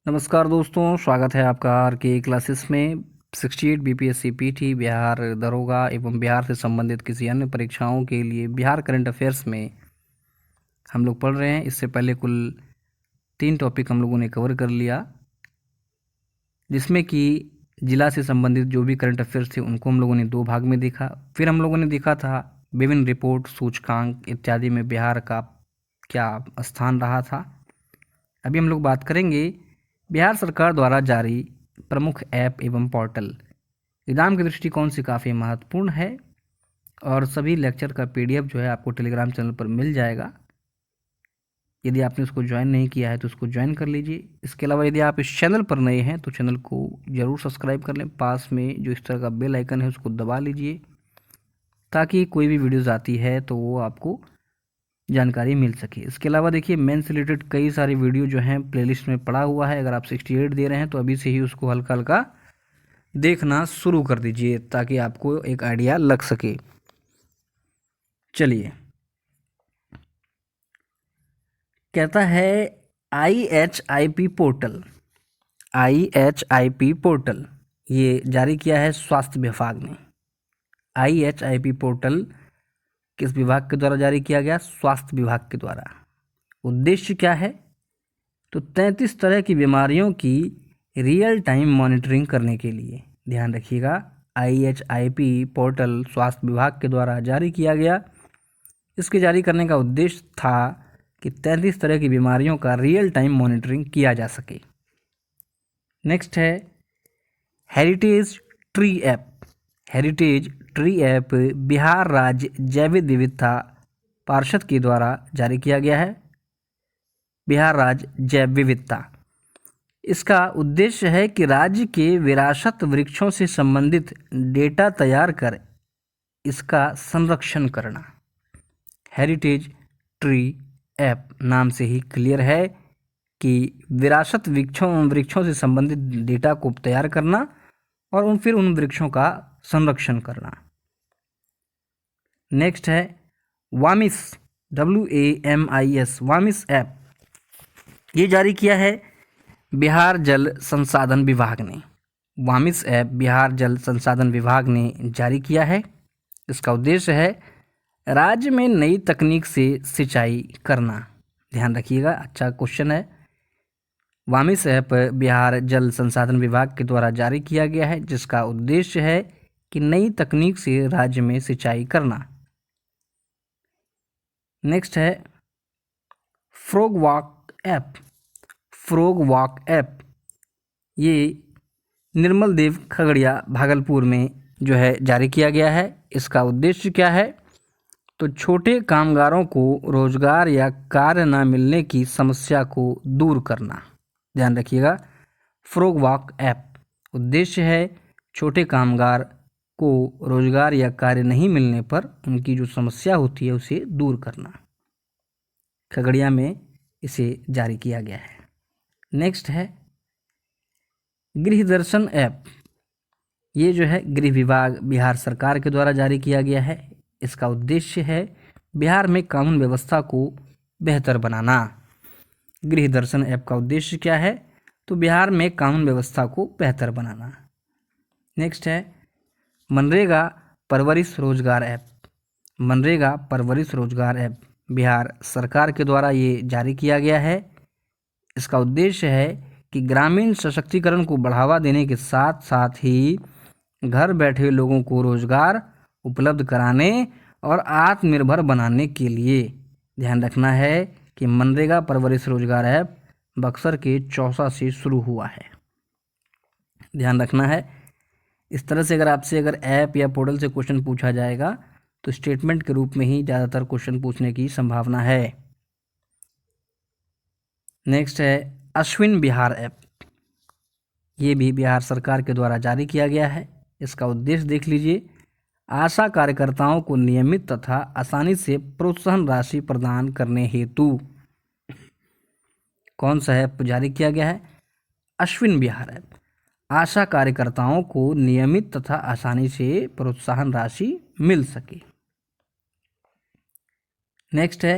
नमस्कार दोस्तों, स्वागत है आपका आर के क्लासेस में। 68 बीपीएससी पीटी बिहार दरोगा एवं बिहार से संबंधित किसी अन्य परीक्षाओं के लिए बिहार करंट अफेयर्स में हम लोग पढ़ रहे हैं। इससे पहले कुल 3 टॉपिक हम लोगों ने कवर कर लिया, जिसमें कि जिला से संबंधित जो भी करंट अफेयर्स थे उनको हम लोगों ने 2 भाग में देखा। फिर हम लोगों ने देखा था विभिन्न रिपोर्ट, सूचकांक इत्यादि में बिहार का क्या स्थान रहा था। अभी हम लोग बात करेंगे बिहार सरकार द्वारा जारी प्रमुख ऐप एवं पोर्टल। एग्ज़ाम के दृष्टिकोण से काफ़ी महत्वपूर्ण है और सभी लेक्चर का पीडीएफ जो है आपको टेलीग्राम चैनल पर मिल जाएगा। यदि आपने उसको ज्वाइन नहीं किया है तो उसको ज्वाइन कर लीजिए। इसके अलावा यदि आप इस चैनल पर नए हैं तो चैनल को ज़रूर सब्सक्राइब कर लें। पास में जो इस तरह का बेल आइकन है उसको दबा लीजिए, ताकि कोई भी वीडियोज़ आती है तो वो आपको जानकारी मिल सके। इसके अलावा देखिए, मेन से रिलेटेड कई सारे वीडियो जो हैं प्लेलिस्ट में पड़ा हुआ है। अगर आप 68 दे रहे हैं तो अभी से ही उसको हल्का हल्का देखना शुरू कर दीजिए, ताकि आपको एक आइडिया लग सके। चलिए, कहता है IHIP पोर्टल। IHIP पोर्टल ये जारी किया है स्वास्थ्य विभाग ने। IHIP पोर्टल किस विभाग के द्वारा जारी किया गया? स्वास्थ्य विभाग के द्वारा। उद्देश्य क्या है? तो 33 तरह की बीमारियों की रियल टाइम मॉनिटरिंग करने के लिए, ध्यान रखिएगा, IHIP पोर्टल स्वास्थ्य विभाग के द्वारा जारी किया गया। इसके जारी करने का उद्देश्य था कि 33 तरह की बीमारियों का रियल टाइम मॉनिटरिंग किया जा सके। नेक्स्ट है heritage tree app. Heritage tree app Bihar राज्य जैव विविधता पार्षद के द्वारा जारी किया गया है। बिहार राज्य जैव विविधता, इसका उद्देश्य है कि राज्य के विरासत वृक्षों से संबंधित डेटा तैयार कर इसका संरक्षण करना। हेरिटेज ट्री ऐप नाम से ही क्लियर है कि विरासत वृक्षों से संबंधित डेटा को तैयार करना और फिर उन वृक्षों का संरक्षण करना। नेक्स्ट है वामिस, WAMIS, वामिस ऐप। ये जारी किया है बिहार जल संसाधन विभाग ने। वामिस ऐप बिहार जल संसाधन विभाग ने जारी किया है। इसका उद्देश्य है राज्य में नई तकनीक से सिंचाई करना। ध्यान रखिएगा, अच्छा क्वेश्चन है। वामिस ऐप बिहार जल संसाधन विभाग के द्वारा जारी किया गया है, जिसका उद्देश्य है कि नई तकनीक से राज्य में सिंचाई करना। नेक्स्ट है frog walk app. Frog walk app ये निर्मल देव खगड़िया भागलपुर में जो है जारी किया गया है। इसका उद्देश्य क्या है? तो छोटे कामगारों को रोजगार या कार्य न मिलने की समस्या को दूर करना। ध्यान रखिएगा, फ्रॉग वॉक ऐप उद्देश्य है छोटे कामगार को रोजगार या कार्य नहीं मिलने पर उनकी जो समस्या होती है उसे दूर करना। खगड़िया में इसे जारी किया गया है। नेक्स्ट है गृह दर्शन ऐप। ये जो है गृह विभाग बिहार सरकार के द्वारा जारी किया गया है। इसका उद्देश्य है बिहार में कानून व्यवस्था को बेहतर बनाना। गृह दर्शन ऐप का उद्देश्य क्या है? तो बिहार में कानून व्यवस्था को बेहतर बनाना। नेक्स्ट है मनरेगा परवरिश रोजगार ऐप। मनरेगा परवरिश रोजगार ऐप बिहार सरकार के द्वारा ये जारी किया गया है। इसका उद्देश्य है कि ग्रामीण सशक्तिकरण को बढ़ावा देने के साथ साथ ही घर बैठे लोगों को रोजगार उपलब्ध कराने और आत्मनिर्भर बनाने के लिए। ध्यान रखना है कि मनरेगा परवरिश रोजगार ऐप बक्सर के चौसा से शुरू हुआ है। ध्यान रखना है। इस तरह से अगर ऐप या पोर्टल से क्वेश्चन पूछा जाएगा तो स्टेटमेंट के रूप में ही ज़्यादातर क्वेश्चन पूछने की संभावना है। नेक्स्ट है अश्विन बिहार ऐप। ये भी बिहार सरकार के द्वारा जारी किया गया है। इसका उद्देश्य देख लीजिए, आशा कार्यकर्ताओं को नियमित तथा आसानी से प्रोत्साहन राशि प्रदान करने हेतु कौन सा ऐप जारी किया गया है? अश्विन बिहार ऐप। आशा कार्यकर्ताओं को नियमित तथा आसानी से प्रोत्साहन राशि मिल सके। नेक्स्ट है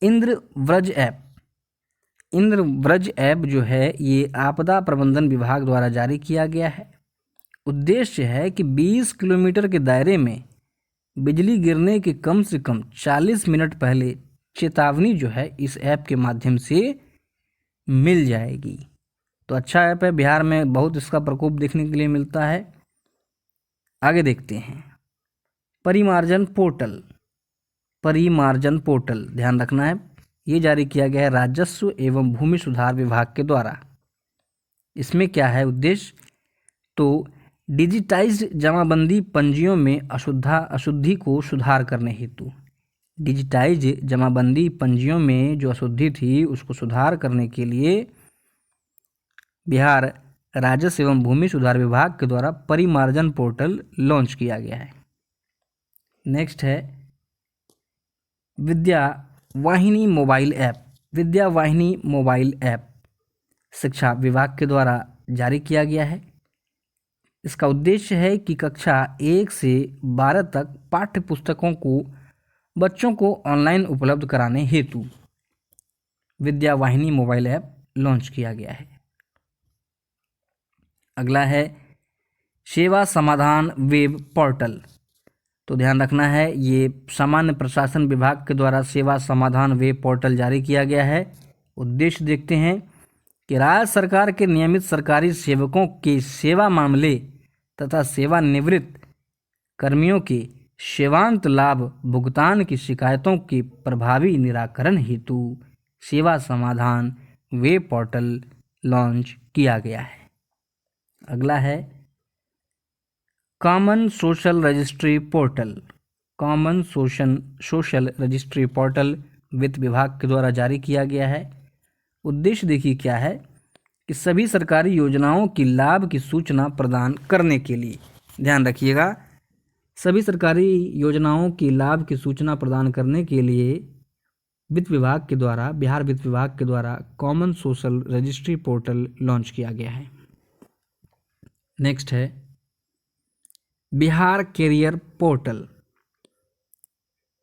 इंद्र व्रज ऐप। इंद्रव्रज ऐप जो है ये आपदा प्रबंधन विभाग द्वारा जारी किया गया है। उद्देश्य है कि 20 किलोमीटर के दायरे में बिजली गिरने के कम से कम 40 मिनट पहले चेतावनी जो है इस ऐप के माध्यम से मिल जाएगी। तो अच्छा ऐप है, बिहार में बहुत इसका प्रकोप देखने के लिए मिलता है। आगे देखते हैं परिमार्जन पोर्टल। परिमार्जन पोर्टल ध्यान रखना है, ये जारी किया गया है राजस्व एवं भूमि सुधार विभाग के द्वारा। इसमें क्या है उद्देश्य, तो डिजिटाइज्ड जमाबंदी पंजियों में अशुद्धि को सुधार करने हेतु, डिजिटाइज्ड जमाबंदी पंजियों में जो अशुद्धि थी उसको सुधार करने के लिए बिहार राजस्व एवं भूमि सुधार विभाग के द्वारा परिमार्जन पोर्टल लॉन्च किया गया है। नेक्स्ट है विद्या वाहिनी मोबाइल ऐप। विद्या वाहिनी मोबाइल ऐप शिक्षा विभाग के द्वारा जारी किया गया है। इसका उद्देश्य है कि कक्षा 1 से 12 तक पाठ्य पुस्तकों को बच्चों को ऑनलाइन उपलब्ध कराने हेतु विद्या वाहिनी मोबाइल ऐप लॉन्च किया गया है। अगला है सेवा समाधान वेब पोर्टल। तो ध्यान रखना है, ये सामान्य प्रशासन विभाग के द्वारा सेवा समाधान वेब पोर्टल जारी किया गया है। उद्देश्य देखते हैं कि राज्य सरकार के नियमित सरकारी सेवकों के सेवा मामले तथा सेवानिवृत्त कर्मियों के सेवांत लाभ भुगतान की शिकायतों के प्रभावी निराकरण हेतु सेवा समाधान वेब पोर्टल लॉन्च किया गया है। अगला है common social registry portal. Common social registry portal वित्त विभाग के द्वारा जारी किया गया है। उद्देश्य देखिए क्या है कि सभी सरकारी योजनाओं की लाभ की सूचना प्रदान करने के लिए, ध्यान रखिएगा, सभी सरकारी योजनाओं की लाभ की सूचना प्रदान करने के लिए वित्त विभाग के द्वारा, बिहार वित्त विभाग के द्वारा common social registry portal launch किया गया है। नेक्स्ट है बिहार कैरियर पोर्टल।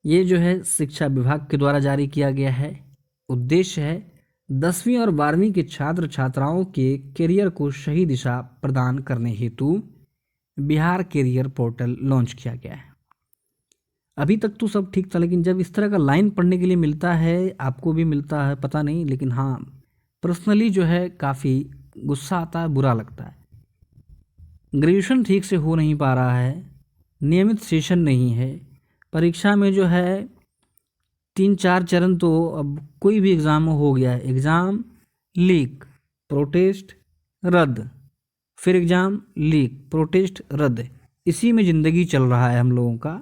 ये जो है शिक्षा विभाग के द्वारा जारी किया गया है। उद्देश्य है 10वीं और 12वीं के छात्र छात्राओं के कैरियर को सही दिशा प्रदान करने हेतु बिहार कैरियर पोर्टल लॉन्च किया गया है। अभी तक तो सब ठीक था, लेकिन जब इस तरह का लाइन पढ़ने के लिए मिलता है, आपको भी मिलता है पता नहीं, लेकिन हाँ पर्सनली जो है काफ़ी गुस्सा आता है, बुरा लगता है। ग्रेजुएशन ठीक से हो नहीं पा रहा है, नियमित सेशन नहीं है, परीक्षा में जो है 3-4 चरण, तो अब कोई भी एग्ज़ाम हो गया है, एग्ज़ाम लीक, प्रोटेस्ट रद्द, फिर एग्ज़ाम लीक, प्रोटेस्ट रद्द, इसी में ज़िंदगी चल रहा है हम लोगों का।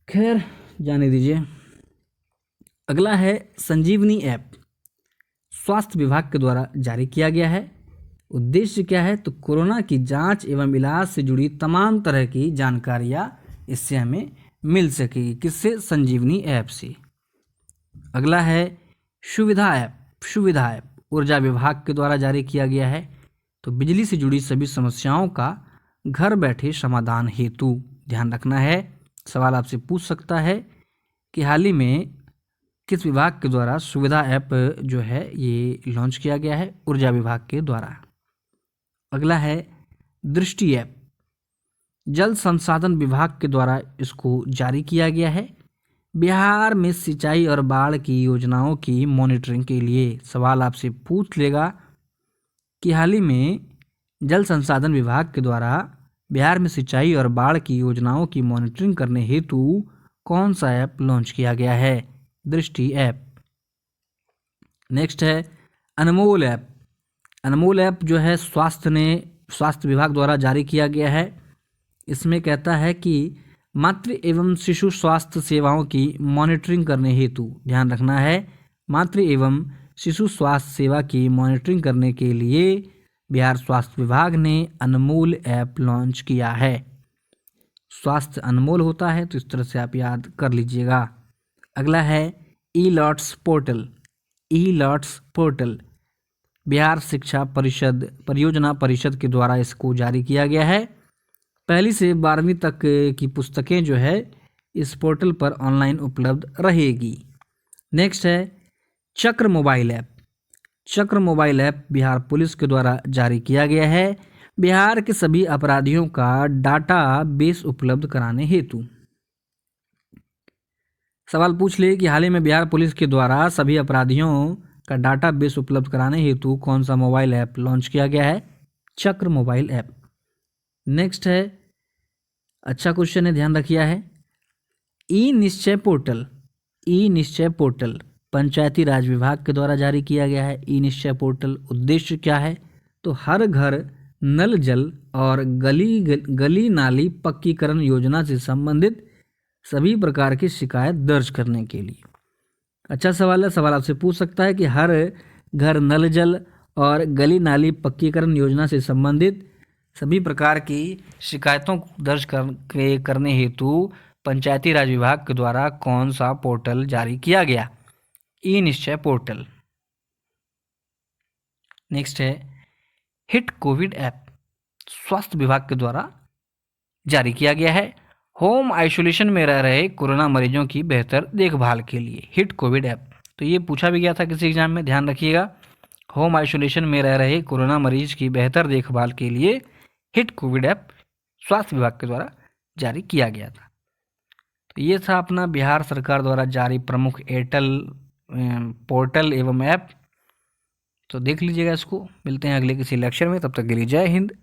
खैर जाने दीजिए। अगला है संजीवनी ऐप, स्वास्थ्य विभाग के द्वारा जारी किया गया है। उद्देश्य क्या है, तो कोरोना की जांच एवं इलाज से जुड़ी तमाम तरह की जानकारियाँ इससे हमें मिल सकेगी। किससे, संजीवनी ऐप से। अगला है सुविधा ऐप। सुविधा ऐप ऊर्जा विभाग के द्वारा जारी किया गया है। तो बिजली से जुड़ी सभी समस्याओं का घर बैठे समाधान हेतु, ध्यान रखना है, सवाल आपसे पूछ सकता है कि हाल ही में किस विभाग के द्वारा सुविधा ऐप जो है ये लॉन्च किया गया है, ऊर्जा विभाग के द्वारा। अगला है दृष्टि ऐप, जल संसाधन विभाग के द्वारा इसको जारी किया गया है। बिहार में सिंचाई और बाढ़ की योजनाओं की मॉनिटरिंग के लिए सवाल आपसे पूछ लेगा कि हाल ही में जल संसाधन विभाग के द्वारा बिहार में सिंचाई और बाढ़ की योजनाओं की मॉनिटरिंग करने हेतु कौन सा ऐप लॉन्च किया गया है, दृष्टि ऐप। नेक्स्ट है अनमोल ऐप। अनमोल ऐप जो है स्वास्थ्य विभाग द्वारा जारी किया गया है। इसमें कहता है कि मातृ एवं शिशु स्वास्थ्य सेवाओं की मॉनिटरिंग करने हेतु, ध्यान रखना है, मातृ एवं शिशु स्वास्थ्य सेवा की मॉनिटरिंग करने के लिए बिहार स्वास्थ्य विभाग ने अनमोल ऐप लॉन्च किया है। स्वास्थ्य अनमोल होता है, तो इस तरह से आप याद कर लीजिएगा। अगला है ई लॉट्स पोर्टल। ई लॉट्स पोर्टल बिहार शिक्षा परिषद परियोजना परिषद के द्वारा इसको जारी किया गया है। 1ली से 12वीं तक की पुस्तकें जो है इस पोर्टल पर ऑनलाइन उपलब्ध रहेगी। नेक्स्ट है चक्र मोबाइल ऐप। चक्र मोबाइल ऐप बिहार पुलिस के द्वारा जारी किया गया है बिहार के सभी अपराधियों का डाटा बेस उपलब्ध कराने हेतु। सवाल पूछ ले कि हाल ही में बिहार पुलिस के द्वारा सभी अपराधियों का डाटा बेस उपलब्ध कराने हेतु कौन सा मोबाइल ऐप लॉन्च किया गया है? चक्र मोबाइल ऐप। नेक्स्ट है, अच्छा क्वेश्चन है, ध्यान रखिया है। ई निश्चय पोर्टल। ई निश्चय पोर्टल पंचायती राज विभाग के द्वारा जारी किया गया है। ई निश्चय पोर्टल उद्देश्य क्या है? तो हर घर नल जल और गली नाली पक्कीकरण योजना से संबंधित सभी प्रकार की शिकायत दर्ज करने के लिए। अच्छा सवाल है, सवाल आपसे पूछ सकता है कि हर घर नल जल और गली नाली पक्कीकरण योजना से संबंधित सभी प्रकार की शिकायतों को दर्ज करने हेतु पंचायती राज विभाग के द्वारा कौन सा पोर्टल जारी किया गया? ई निश्चय पोर्टल। नेक्स्ट है हिट कोविड ऐप स्वास्थ्य विभाग के द्वारा जारी किया गया है होम आइसोलेशन में रह रहे कोरोना मरीजों की बेहतर देखभाल के लिए। हिट कोविड ऐप, तो ये पूछा भी गया था किसी एग्जाम में, ध्यान रखिएगा। होम आइसोलेशन में रह रहे कोरोना मरीज की बेहतर देखभाल के लिए हिट कोविड ऐप स्वास्थ्य विभाग के द्वारा जारी किया गया था। तो ये था अपना बिहार सरकार द्वारा जारी प्रमुख एयरटेल पोर्टल एवं ऐप। तो देख लीजिएगा इसको। मिलते हैं अगले किसी लेक्चर में, तब तक के लिए जय हिंद।